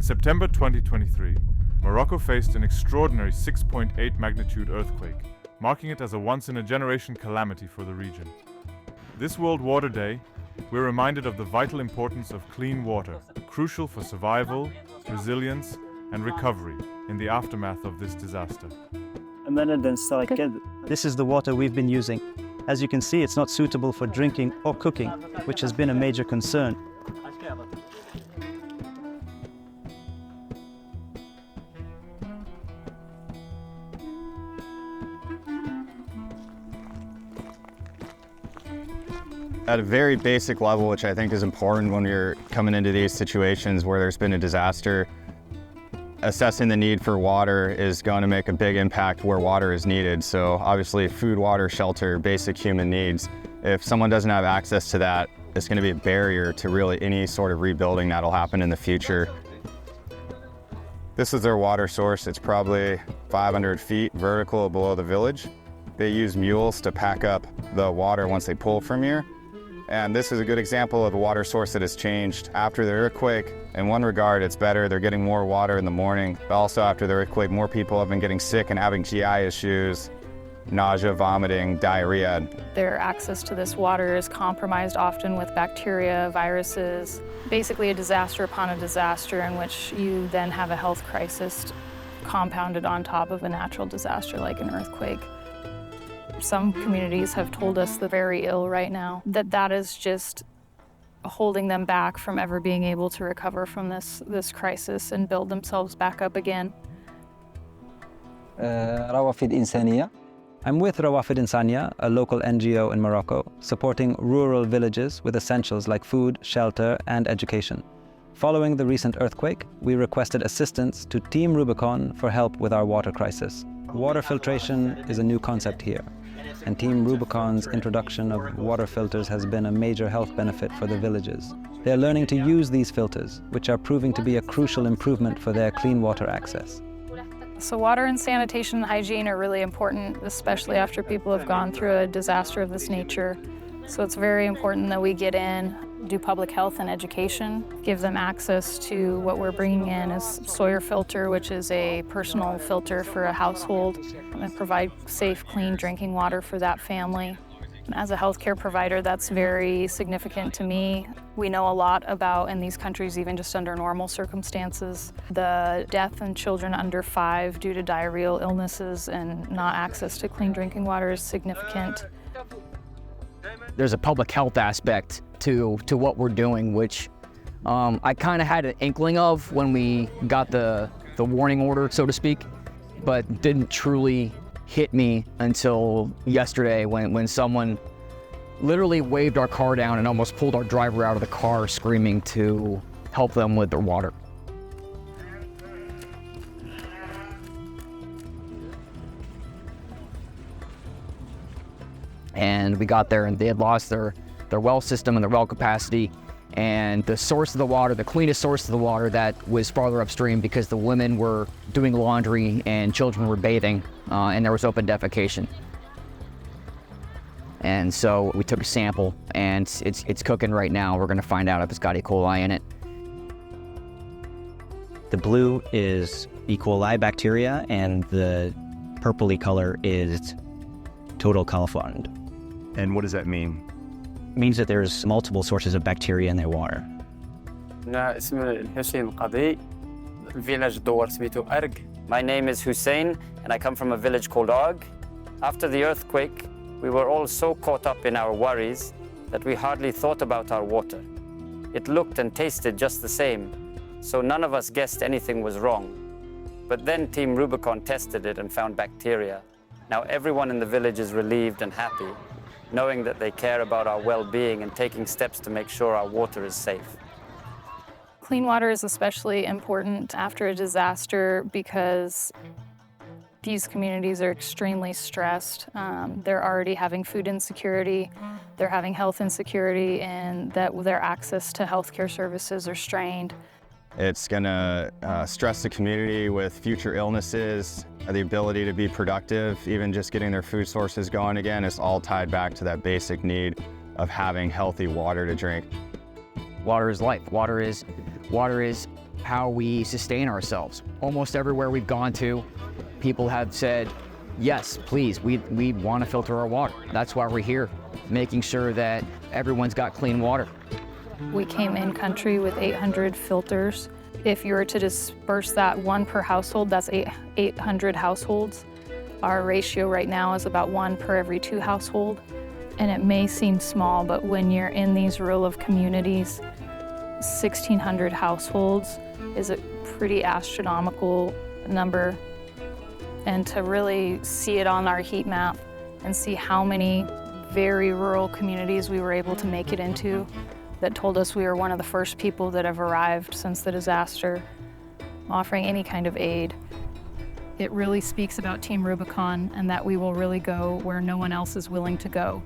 In September 2023, Morocco faced an extraordinary 6.8 magnitude earthquake, marking it as a once-in-a-generation calamity for the region. This World Water Day, we're reminded of the vital importance of clean water, crucial for survival, resilience, and recovery in the aftermath of this disaster. This is the water we've been using. As you can see, it's not suitable for drinking or cooking, which has been a major concern. At a very basic level, which I think is important when you're coming into these situations where there's been a disaster, assessing the need for water is going to make a big impact where water is needed. So obviously food, water, shelter, basic human needs. If someone doesn't have access to that, it's going to be a barrier to really any sort of rebuilding that'll happen in the future. This is their water source. It's probably 500 feet vertical below the village. They use mules to pack up the water once they pull from here. And this is a good example of a water source that has changed after the earthquake. In one regard, it's better. They're getting more water in the morning. But also after the earthquake, more people have been getting sick and having GI issues, nausea, vomiting, diarrhea. Their access to this water is compromised often with bacteria, viruses, basically a disaster upon a disaster in which you then have a health crisis compounded on top of a natural disaster like an earthquake. Some communities have told us they're very ill right now, that is just holding them back from ever being able to recover from this crisis and build themselves back up again. I'm with Rawafid Insania, a local NGO in Morocco, supporting rural villages with essentials like food, shelter, and education. Following the recent earthquake, we requested assistance to Team Rubicon for help with our water crisis. Water filtration is a new concept here, and Team Rubicon's introduction of water filters has been a major health benefit for the villages. They're learning to use these filters, which are proving to be a crucial improvement for their clean water access. So water and sanitation and hygiene are really important, especially after people have gone through a disaster of this nature. So it's very important that we get in, do public health and education, give them access to what we're bringing in is Sawyer filter, which is a personal filter for a household, and provide safe, clean drinking water for that family. As a healthcare provider, that's very significant to me. We know a lot about, in these countries, even just under normal circumstances, the death in children under 5 due to diarrheal illnesses and not access to clean drinking water is significant. There's a public health aspect to what we're doing, which I kind of had an inkling of when we got the warning order, so to speak, but didn't truly hit me until yesterday when someone literally waved our car down and almost pulled our driver out of the car screaming to help them with their water. And we got there and they had lost their well system and their well capacity, and the source of the water, the cleanest source of the water, that was farther upstream because the women were doing laundry and children were bathing and there was open defecation. And so we took a sample and it's cooking right now. We're gonna find out if it's got E. coli in it. The blue is E. coli bacteria and the purpley color is total cauliflower. And what does that mean? It means that there's multiple sources of bacteria in their water. My name is Hussein and I come from a village called Og. After the earthquake, we were all so caught up in our worries that we hardly thought about our water. It looked and tasted just the same, so none of us guessed anything was wrong. But then Team Rubicon tested it and found bacteria. Now everyone in the village is relieved and happy, knowing that they care about our well-being and taking steps to make sure our water is safe. Clean water is especially important after a disaster because these communities are extremely stressed. They're already having food insecurity, they're having health insecurity, and that their access to healthcare services are strained. It's gonna stress the community with future illnesses, the ability to be productive, even just getting their food sources going again. It's all tied back to that basic need of having healthy water to drink. Water is life. Water is how we sustain ourselves. Almost everywhere we've gone to, people have said, yes, please, we want to filter our water. That's why we're here, making sure that everyone's got clean water. We came in country with 800 filters. If you were to disperse that one per household, that's 800 households. Our ratio right now is about 1 per every 2 household. And it may seem small, but when you're in these rural communities, 1,600 households is a pretty astronomical number. And to really see it on our heat map and see how many very rural communities we were able to make it into, that told us we were one of the first people that have arrived since the disaster, offering any kind of aid. It really speaks about Team Rubicon and that we will really go where no one else is willing to go.